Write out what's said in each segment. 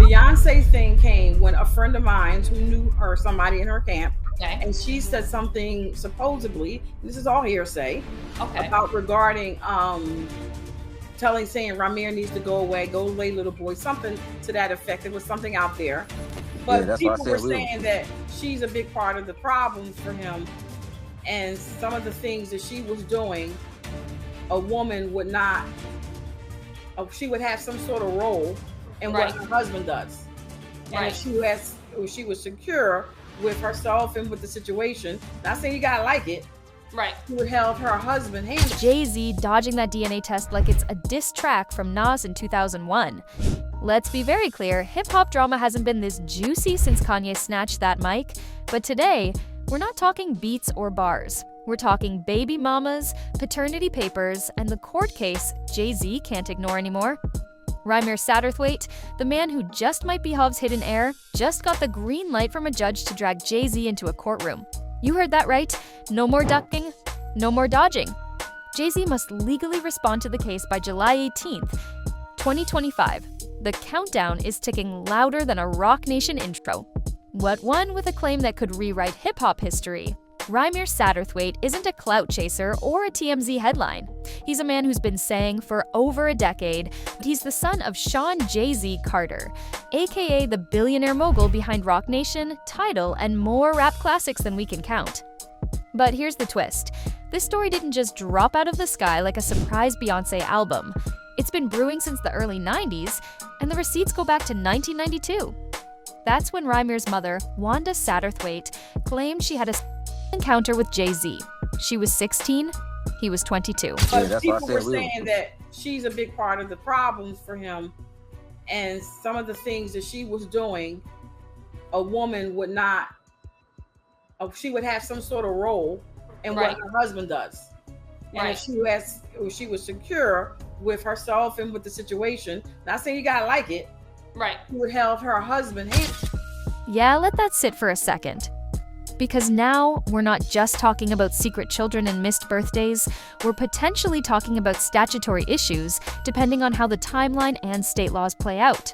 Beyonce thing came when a friend of mine who knew her, somebody in her camp, Okay. and she said something supposedly, this is all hearsay, Okay. about regarding saying Rymir needs to go away, little boy, something to that effect. It was something out there. Yeah, But that's why I people were said we. saying that she's a big part of the problem for him, and some of the things that she was doing, a woman would not, she would have some sort of role in Right. what her husband does. And Right. if she was secure with herself and with the situation, not saying you gotta like it, Right. she would help her husband handle. Jay-Z dodging that DNA test like it's a diss track from Nas in 2001. Let's be very clear, hip-hop drama hasn't been this juicy since Kanye snatched that mic, but today, we're not talking beats or bars. We're talking baby mamas, paternity papers, and the court case Jay-Z can't ignore anymore. Rymir Satterthwaite, the man who just might be Hov's hidden heir, just got the green light from a judge to drag Jay-Z into a courtroom. You heard that right. No more ducking, no more dodging. Jay-Z must legally respond to the case by July 18th, 2025. The countdown is ticking louder than a Rock Nation intro. What one with a claim that could rewrite hip-hop history? Rymir Satterthwaite isn't a clout chaser or a TMZ headline. He's a man who's been saying for over a decade he's the son of Sean Jay-Z Carter, aka the billionaire mogul behind Rock Nation, Tidal, and more rap classics than we can count. But here's the twist. This story didn't just drop out of the sky like a surprise Beyonce album. It's been brewing since the early 90s, and the receipts go back to 1992. That's when Rymir's mother, Wanda Satterthwaite, claimed she had a encounter with Jay-Z. She was 16, he was 22. But that's why I people said were we. saying that she's a big part of the problem for him, and some of the things that she was doing, a woman would not, she would have some sort of role in Right. what her husband does. And Right. if she was secure with herself and with the situation, not saying you gotta like it, Right. she would help her husband handle. Yeah, let that sit for a second. Because now, we're not just talking about secret children and missed birthdays, we're potentially talking about statutory issues, depending on how the timeline and state laws play out.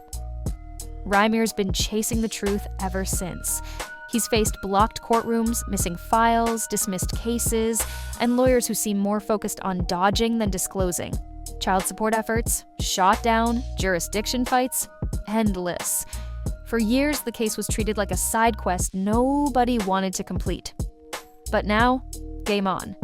Rymir's been chasing the truth ever since. He's faced blocked courtrooms, missing files, dismissed cases, and lawyers who seem more focused on dodging than disclosing. Child support efforts, shot down, jurisdiction fights, endless. For years, the case was treated like a side quest nobody wanted to complete. But now, game on.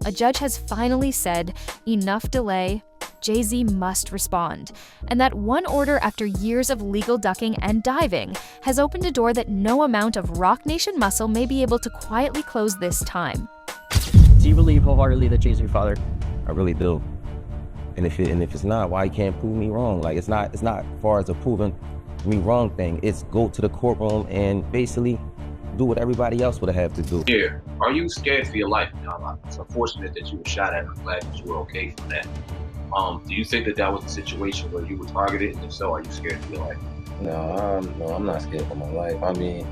A judge has finally said, enough delay, Jay-Z must respond. And that one order after years of legal ducking and diving has opened a door that no amount of Rock Nation muscle may be able to quietly close this time. Do you believe wholeheartedly that Jay-Z your father? I really do. And if it's not, why you can't prove me wrong? Like it's not far as a proving me wrong thing. It's go to the courtroom and basically do what everybody else would have to do. Yeah. Are you scared for your life now? It's unfortunate that you were shot at. I'm glad that you were okay from that. Do you think that was a situation where you were targeted? And if so, are you scared for your life? No, I'm not scared for my life. I mean,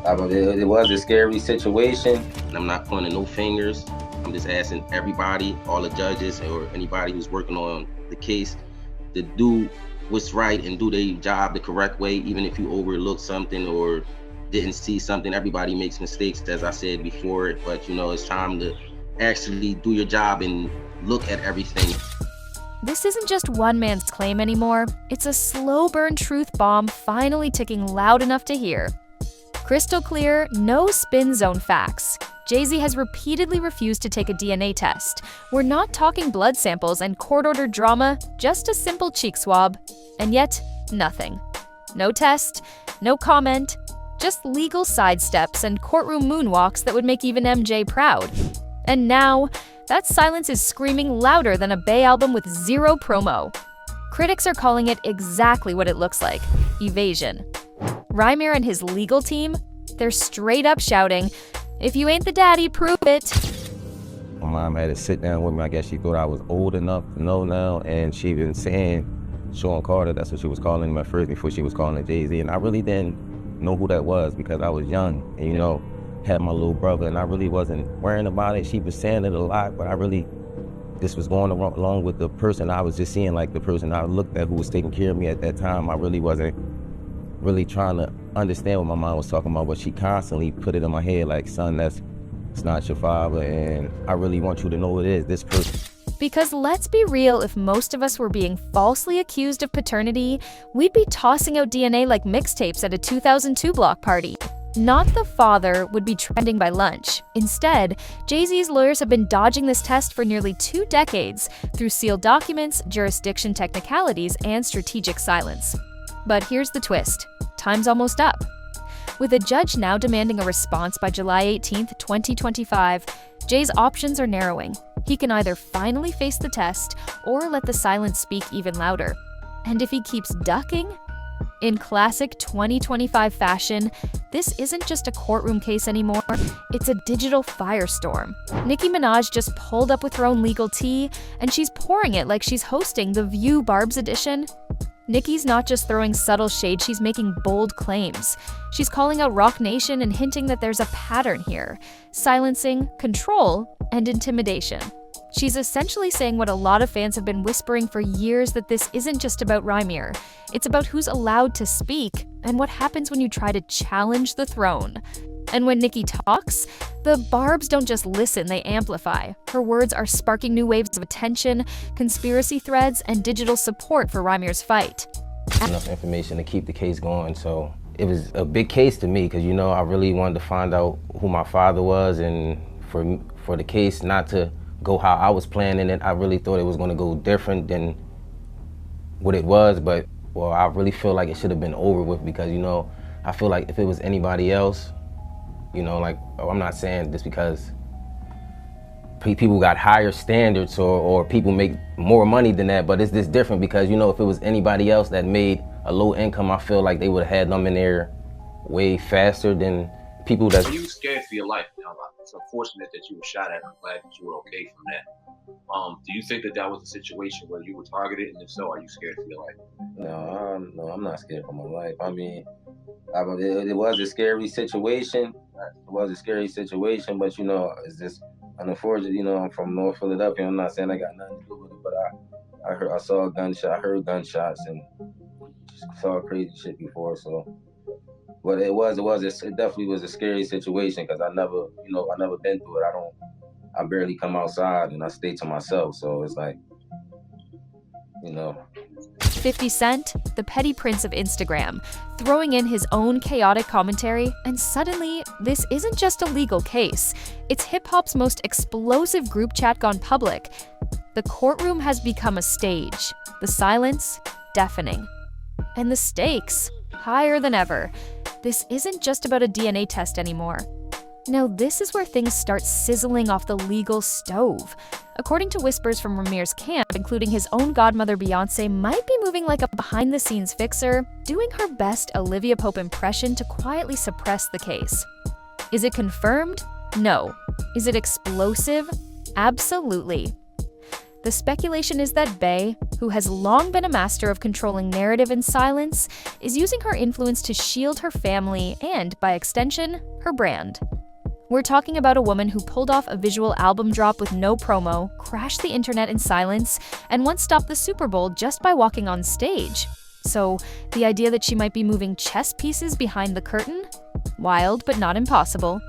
it was a scary situation. I'm not pointing no fingers. I'm just asking everybody, all the judges or anybody who's working on the case to do what's right and do their job the correct way, even if you overlook something or didn't see something. Everybody makes mistakes, as I said before, but it's time to actually do your job and look at everything. This isn't just one man's claim anymore. It's a slow burn truth bomb finally ticking loud enough to hear. Crystal clear, no spin zone facts. Jay-Z has repeatedly refused to take a DNA test. We're not talking blood samples and court-ordered drama, just a simple cheek swab. And yet, nothing. No test, no comment, just legal sidesteps and courtroom moonwalks that would make even MJ proud. And now, that silence is screaming louder than a Bey album with zero promo. Critics are calling it exactly what it looks like: evasion. Rymir and his legal team, they're straight up shouting, "If you ain't the daddy, prove it." My mom had to sit down with me. I guess she thought I was old enough to know now, and she been saying Sean Carter, that's what she was calling him at first before she was calling him Jay-Z, and I really didn't know who that was because I was young and had my little brother, and I really wasn't worrying about it. She was saying it a lot, but I really just was going along with the person I was just seeing, like the person I looked at who was taking care of me at that time. I really wasn't really trying to understand what my mom was talking about, but she constantly put it in my head like, son, it's not your father, and I really want you to know it is this person. Because let's be real, if most of us were being falsely accused of paternity, we'd be tossing out DNA like mixtapes at a 2002 block party. Not the father would be trending by lunch. Instead, Jay-Z's lawyers have been dodging this test for nearly 2 decades through sealed documents, jurisdiction technicalities, and strategic silence. But here's the twist. Time's almost up. With a judge now demanding a response by July 18, 2025, Jay's options are narrowing. He can either finally face the test or let the silence speak even louder. And if he keeps ducking, in classic 2025 fashion, this isn't just a courtroom case anymore, it's a digital firestorm. Nicki Minaj just pulled up with her own legal tea, and she's pouring it like she's hosting The View Barb's edition. Nicki's not just throwing subtle shade, she's making bold claims. She's calling out Roc Nation and hinting that there's a pattern here: silencing, control, and intimidation. She's essentially saying what a lot of fans have been whispering for years, that this isn't just about Rymir. It's about who's allowed to speak and what happens when you try to challenge the throne. And when Nicki talks, the Barbs don't just listen, they amplify. Her words are sparking new waves of attention, conspiracy threads, and digital support for Rymir's fight. Enough information to keep the case going, so it was a big case to me because, you know, I really wanted to find out who my father was, and for the case not to go how I was planning it, I really thought it was going to go different than what it was, but well, I really feel like it should have been over with because, you know, I feel like if it was anybody else, you know, like, I'm not saying this because people got higher standards or people make more money than that, but it's this different because, you know, if it was anybody else that made a low income, I feel like they would have had them in there way faster than people that... Are you scared for your life? You know, it's unfortunate that you were shot at. I'm glad that you were okay from that. Do you think that was a situation where you were targeted, and if so, are you scared for your life? No, I'm not scared for my life. I mean, it was a scary situation. It was a scary situation, but, you know, it's just unfortunate. You know, I'm from North Philadelphia. I'm not saying I got nothing to do with it, but I saw a gunshot, I heard gunshots, and just saw crazy shit before. So, but it definitely was a scary situation because I never been through it. I barely come outside and I stay to myself. So it's like, you know. 50 Cent, the petty prince of Instagram, throwing in his own chaotic commentary, and suddenly, this isn't just a legal case. It's hip-hop's most explosive group chat gone public. The courtroom has become a stage, the silence deafening, and the stakes higher than ever. This isn't just about a DNA test anymore. Now, this is where things start sizzling off the legal stove. According to whispers from Rymir's camp, including his own godmother Beyonce might be moving like a behind-the-scenes fixer, doing her best Olivia Pope impression to quietly suppress the case. Is it confirmed? No. Is it explosive? Absolutely. The speculation is that Bey, who has long been a master of controlling narrative and silence, is using her influence to shield her family and, by extension, her brand. We're talking about a woman who pulled off a visual album drop with no promo, crashed the internet in silence, and once stopped the Super Bowl just by walking on stage. So, the idea that she might be moving chess pieces behind the curtain? Wild, but not impossible.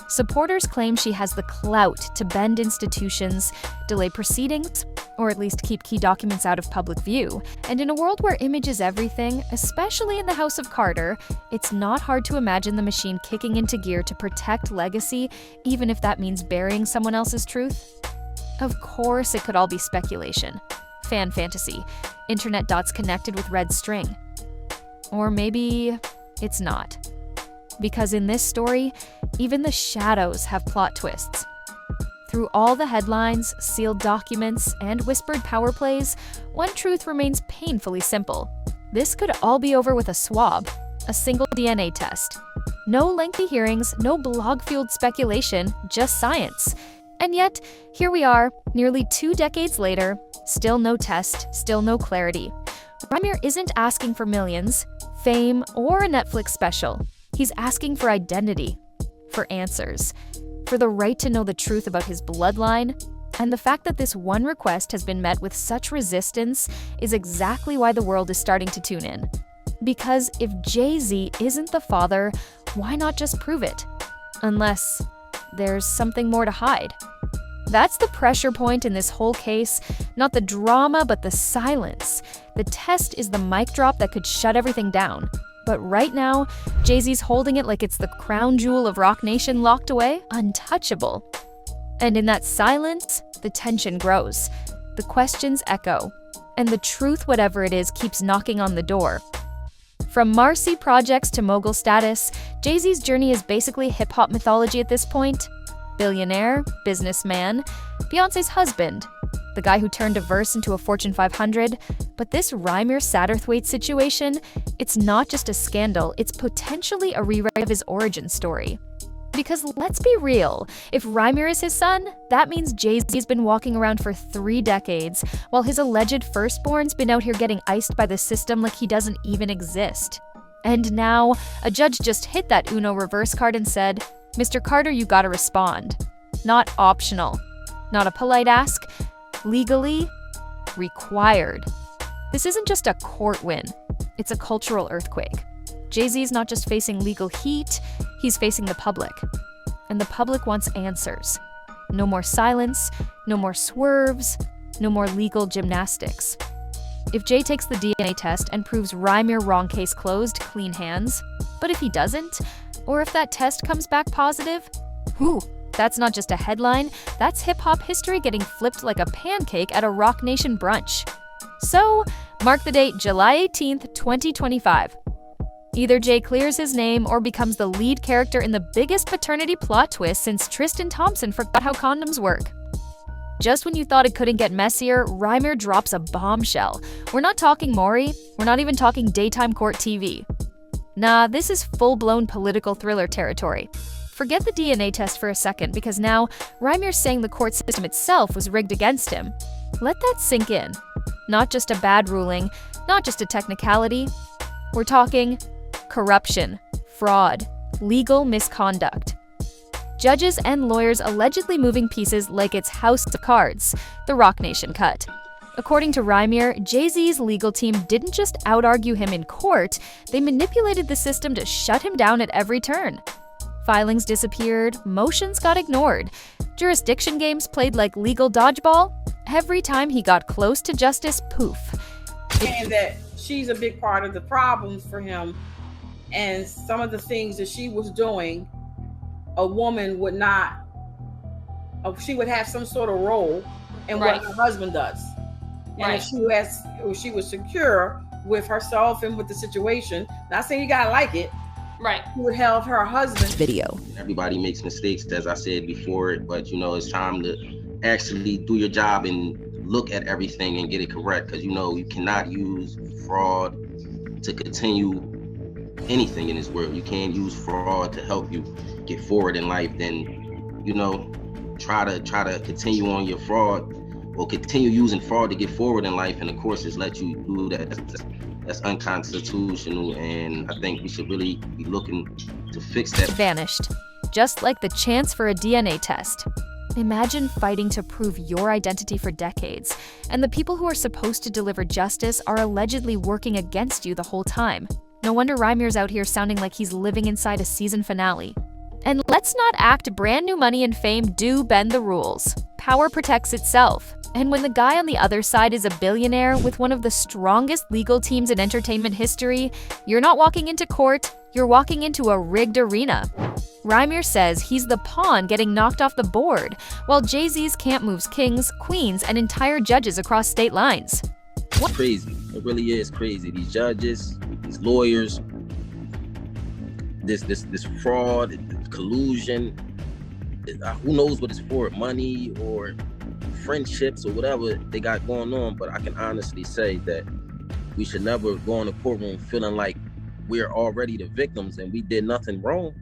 Supporters claim she has the clout to bend institutions, delay proceedings, or at least keep key documents out of public view. And in a world where image is everything, especially in the House of Carter, it's not hard to imagine the machine kicking into gear to protect legacy, even if that means burying someone else's truth. Of course, it could all be speculation, fan fantasy, internet dots connected with red string. Or maybe it's not. Because in this story, even the shadows have plot twists. Through all the headlines, sealed documents, and whispered power plays, one truth remains painfully simple. This could all be over with a swab, a single DNA test. No lengthy hearings, no blog-fueled speculation, just science. And yet, here we are, nearly 2 decades later, still no test, still no clarity. Rymir isn't asking for millions, fame, or a Netflix special. He's asking for identity, for answers, for the right to know the truth about his bloodline, and the fact that this one request has been met with such resistance is exactly why the world is starting to tune in. Because if Jay-Z isn't the father, why not just prove it? Unless there's something more to hide. That's the pressure point in this whole case, not the drama, but the silence. The test is the mic drop that could shut everything down. But right now, Jay-Z's holding it like it's the crown jewel of Roc Nation locked away, untouchable. And in that silence, the tension grows. The questions echo. And the truth, whatever it is, keeps knocking on the door. From Marcy projects to mogul status, Jay-Z's journey is basically hip-hop mythology at this point. Billionaire, businessman, Beyonce's husband, the guy who turned a verse into a Fortune 500. But this Rymir Satterthwaite situation, it's not just a scandal, it's potentially a rewrite of his origin story. Because let's be real, if Rymir is his son, that means Jay-Z's been walking around for 3 decades, while his alleged firstborn's been out here getting iced by the system like he doesn't even exist. And now, a judge just hit that Uno reverse card and said, "Mr. Carter, you gotta respond." Not optional. Not a polite ask. Legally required. This isn't just a court win. It's a cultural earthquake. Jay-Z's not just facing legal heat, he's facing the public. And the public wants answers. No more silence, no more swerves, no more legal gymnastics. If Jay takes the DNA test and proves Rymir wrong, case closed, clean hands. But if he doesn't, or if that test comes back positive, whew, that's not just a headline, that's hip-hop history getting flipped like a pancake at a Roc Nation brunch. So, mark the date July 18th, 2025. Either Jay clears his name or becomes the lead character in the biggest paternity plot twist since Tristan Thompson forgot how condoms work. Just when you thought it couldn't get messier, Rymir drops a bombshell. We're not talking Maury, we're not even talking daytime court TV. Nah, this is full-blown political thriller territory. Forget the DNA test for a second, because now Rymir's saying the court system itself was rigged against him. Let that sink in. Not just a bad ruling, not just a technicality. We're talking corruption, fraud, legal misconduct. Judges and lawyers allegedly moving pieces like it's House of Cards, the Roc Nation cut. According to Rymir, Jay-Z's legal team didn't just out-argue him in court, they manipulated the system to shut him down at every turn. Filings disappeared, motions got ignored, jurisdiction games played like legal dodgeball. Every time he got close to justice, poof. And that she's a big part of the problems for him, and some of the things that she was doing, a woman would not, she would have some sort of role in what her husband does. And if she was secure with herself and with the situation, not saying you gotta like it, she would help her husband. Video. Everybody makes mistakes, as I said before, but it's time to actually do your job and look at everything and get it correct, because you cannot use fraud to continue anything in this world. You can't use fraud to help you get forward in life. Then try to continue on your fraud, or continue using fraud to get forward in life, and the courts just let you do that. That's unconstitutional, and I think we should really be looking to fix that. Vanished, just like the chance for a DNA test. Imagine fighting to prove your identity for decades, and the people who are supposed to deliver justice are allegedly working against you the whole time. No wonder Rymir's out here sounding like he's living inside a season finale. And let's not act brand new money and fame do bend the rules. Power protects itself. And when the guy on the other side is a billionaire with one of the strongest legal teams in entertainment history, you're not walking into court, you're walking into a rigged arena. Rymir says he's the pawn getting knocked off the board, while Jay-Z's camp moves kings, queens, and entire judges across state lines. What? Crazy. It really is crazy. These judges, these lawyers, this fraud, collusion, who knows what it's for, money or friendships or whatever they got going on. But I can honestly say that we should never go in the courtroom feeling like we're already the victims and we did nothing wrong.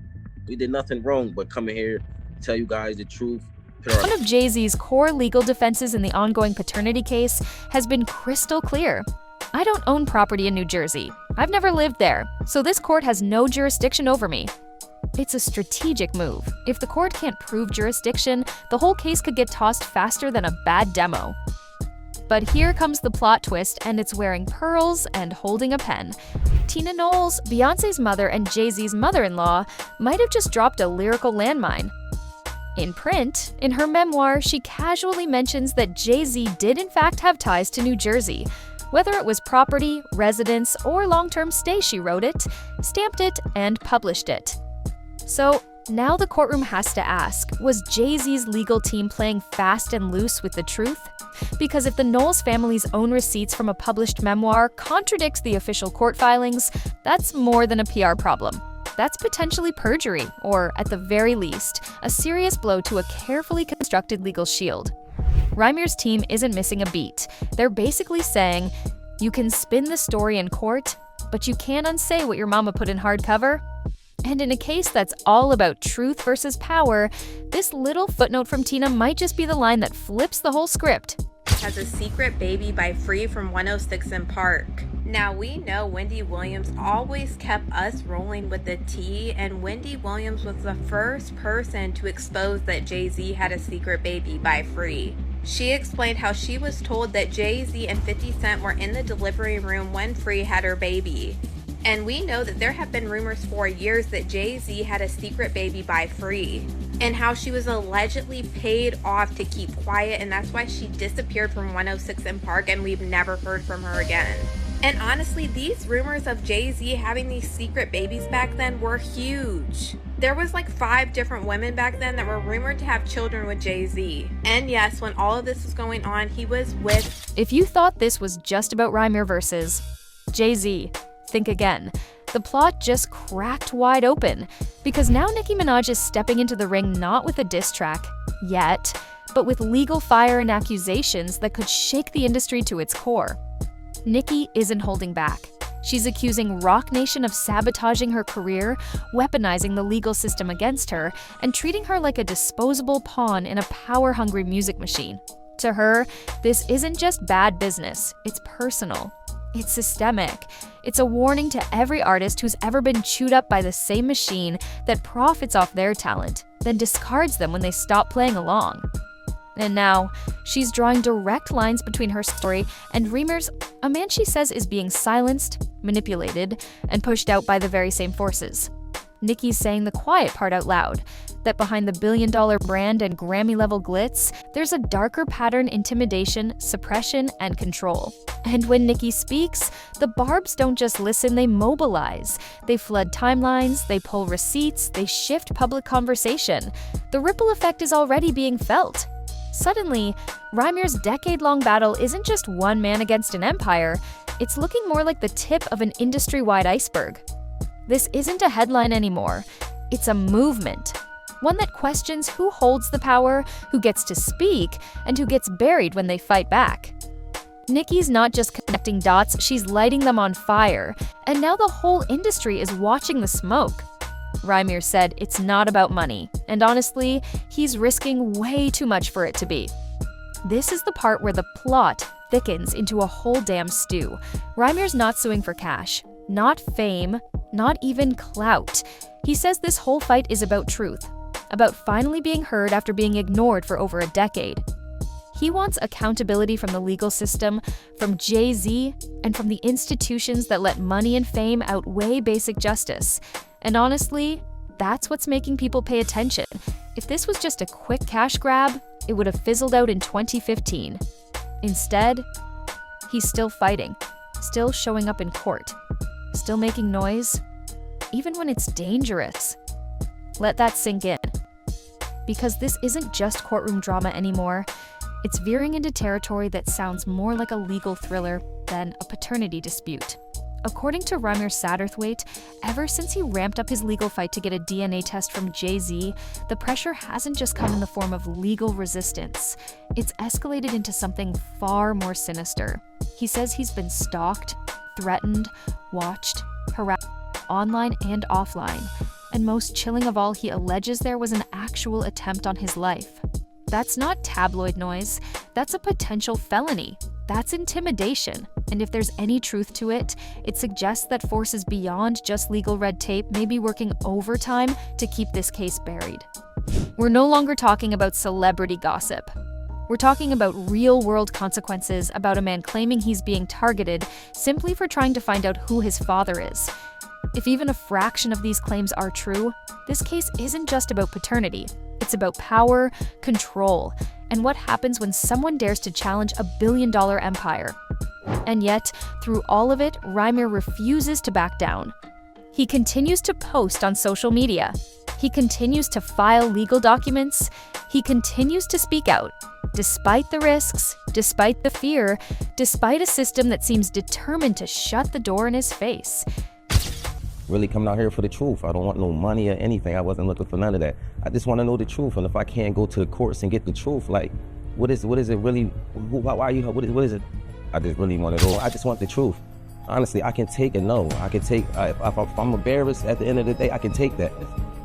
We did nothing wrong but come in here, tell you guys the truth. One of Jay-Z's core legal defenses in the ongoing paternity case has been crystal clear. I don't own property in New Jersey. I've never lived there, so this court has no jurisdiction over me. It's a strategic move. If the court can't prove jurisdiction, the whole case could get tossed faster than a bad demo. But here comes the plot twist, and it's wearing pearls and holding a pen. Tina Knowles, Beyonce's mother and Jay-Z's mother-in-law, might have just dropped a lyrical landmine. In print, in her memoir, she casually mentions that Jay-Z did in fact have ties to New Jersey. Whether it was property, residence, or long-term stay, she wrote it, stamped it, and published it. So now the courtroom has to ask, was Jay-Z's legal team playing fast and loose with the truth? Because if the Knowles family's own receipts from a published memoir contradicts the official court filings, that's more than a PR problem. That's potentially perjury, or at the very least, a serious blow to a carefully constructed legal shield. Rymir's team isn't missing a beat. They're basically saying, you can spin the story in court, but you can't unsay what your mama put in hardcover. And in a case that's all about truth versus power, this little footnote from Tina might just be the line that flips the whole script. Has a secret baby by Free from 106 in Park. Now we know Wendy Williams always kept us rolling with the tea, and Wendy Williams was the first person to expose that Jay-Z had a secret baby by Free. She explained how she was told that Jay-Z and 50 Cent were in the delivery room when Free had her baby. And we know that there have been rumors for years that Jay-Z had a secret baby by Free, and how she was allegedly paid off to keep quiet, and that's why she disappeared from 106 in Park and we've never heard from her again. And honestly, these rumors of Jay-Z having these secret babies back then were huge. There was like 5 different women back then that were rumored to have children with Jay-Z. And yes, when all of this was going on, he was with... If you thought this was just about Rymir versus Jay-Z, think again. The plot just cracked wide open, because now Nicki Minaj is stepping into the ring not with a diss track, yet, but with legal fire and accusations that could shake the industry to its core. Nicki isn't holding back. She's accusing Roc Nation of sabotaging her career, weaponizing the legal system against her, and treating her like a disposable pawn in a power-hungry music machine. To her, this isn't just bad business, it's personal. It's systemic. It's a warning to every artist who's ever been chewed up by the same machine that profits off their talent, then discards them when they stop playing along. And now, she's drawing direct lines between her story and Rymir's, a man she says is being silenced, manipulated, and pushed out by the very same forces. Nicki's saying the quiet part out loud, that behind the billion-dollar brand and Grammy-level glitz, there's a darker pattern: intimidation, suppression, and control. And when Nicki speaks, the barbs don't just listen, they mobilize. They flood timelines, they pull receipts, they shift public conversation. The ripple effect is already being felt. Suddenly, Rymir's decade-long battle isn't just one man against an empire, it's looking more like the tip of an industry-wide iceberg. This isn't a headline anymore, it's a movement. One that questions who holds the power, who gets to speak, and who gets buried when they fight back. Nicki's not just connecting dots, she's lighting them on fire, and now the whole industry is watching the smoke. Rymir said it's not about money, and honestly, he's risking way too much for it to be. This is the part where the plot thickens into a whole damn stew. Rymir's not suing for cash, not fame, not even clout. He says this whole fight is about truth, about finally being heard after being ignored for over a decade. He wants accountability from the legal system, from Jay-Z, and from the institutions that let money and fame outweigh basic justice. And honestly, that's what's making people pay attention. If this was just a quick cash grab, it would have fizzled out in 2015. Instead, he's still fighting, still showing up in court, still making noise, even when it's dangerous. Let that sink in. Because this isn't just courtroom drama anymore, it's veering into territory that sounds more like a legal thriller than a paternity dispute. According to Rymir Satterthwaite, ever since he ramped up his legal fight to get a DNA test from Jay-Z, the pressure hasn't just come in the form of legal resistance. It's escalated into something far more sinister. He says he's been stalked, threatened, watched, harassed, online and offline. And most chilling of all, he alleges there was an actual attempt on his life. That's not tabloid noise, that's a potential felony. That's intimidation, and if there's any truth to it, it suggests that forces beyond just legal red tape may be working overtime to keep this case buried. We're no longer talking about celebrity gossip. We're talking about real-world consequences about a man claiming he's being targeted simply for trying to find out who his father is. If even a fraction of these claims are true, this case isn't just about paternity. It's about power, control, and what happens when someone dares to challenge a billion-dollar empire. And yet, through all of it, Rymir refuses to back down. He continues to post on social media. He continues to file legal documents. He continues to speak out, despite the risks, despite the fear, despite a system that seems determined to shut the door in his face. Really coming out here for the truth. I don't want no money or anything. I wasn't looking for none of that. I just want to know the truth. And if I can't go to the courts and get the truth, like, what is it really? Why are you? What is it? I just really want to know. I just want the truth. Honestly, I can take a no. I can take, if I'm embarrassed at the end of the day, I can take that.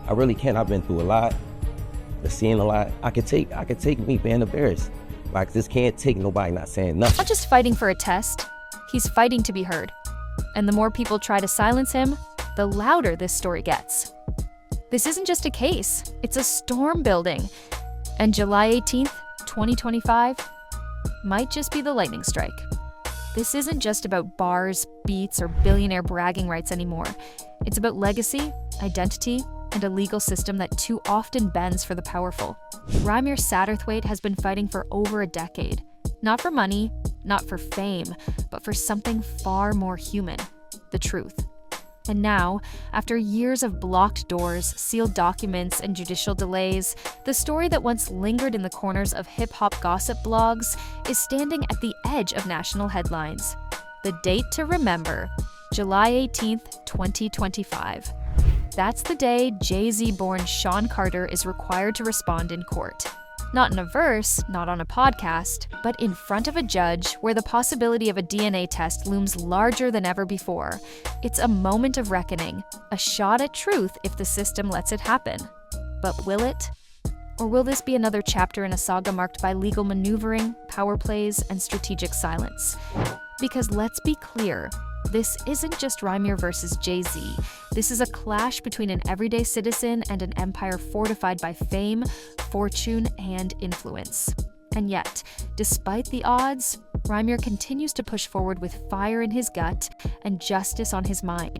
I really can. I've been through a lot, seeing a lot. I can take me being embarrassed. Like, just can't take nobody not saying nothing. Not just fighting for a test, he's fighting to be heard. And the more people try to silence him, the louder this story gets. This isn't just a case, it's a storm building. And July 18th, 2025, might just be the lightning strike. This isn't just about bars, beats, or billionaire bragging rights anymore. It's about legacy, identity, and a legal system that too often bends for the powerful. Rymir Satterthwaite has been fighting for over a decade. Not for money, not for fame, but for something far more human: the truth. And now, after years of blocked doors, sealed documents, and judicial delays, the story that once lingered in the corners of hip-hop gossip blogs is standing at the edge of national headlines. The date to remember: July 18th, 2025. That's the day Jay-Z-born Sean Carter is required to respond in court. Not in a verse, not on a podcast, but in front of a judge where the possibility of a DNA test looms larger than ever before. It's a moment of reckoning, a shot at truth if the system lets it happen. But will it? Or will this be another chapter in a saga marked by legal maneuvering, power plays, and strategic silence? Because let's be clear, this isn't just Rymir versus Jay-Z. This is a clash between an everyday citizen and an empire fortified by fame, fortune, and influence. And yet, despite the odds, Rymir continues to push forward with fire in his gut and justice on his mind.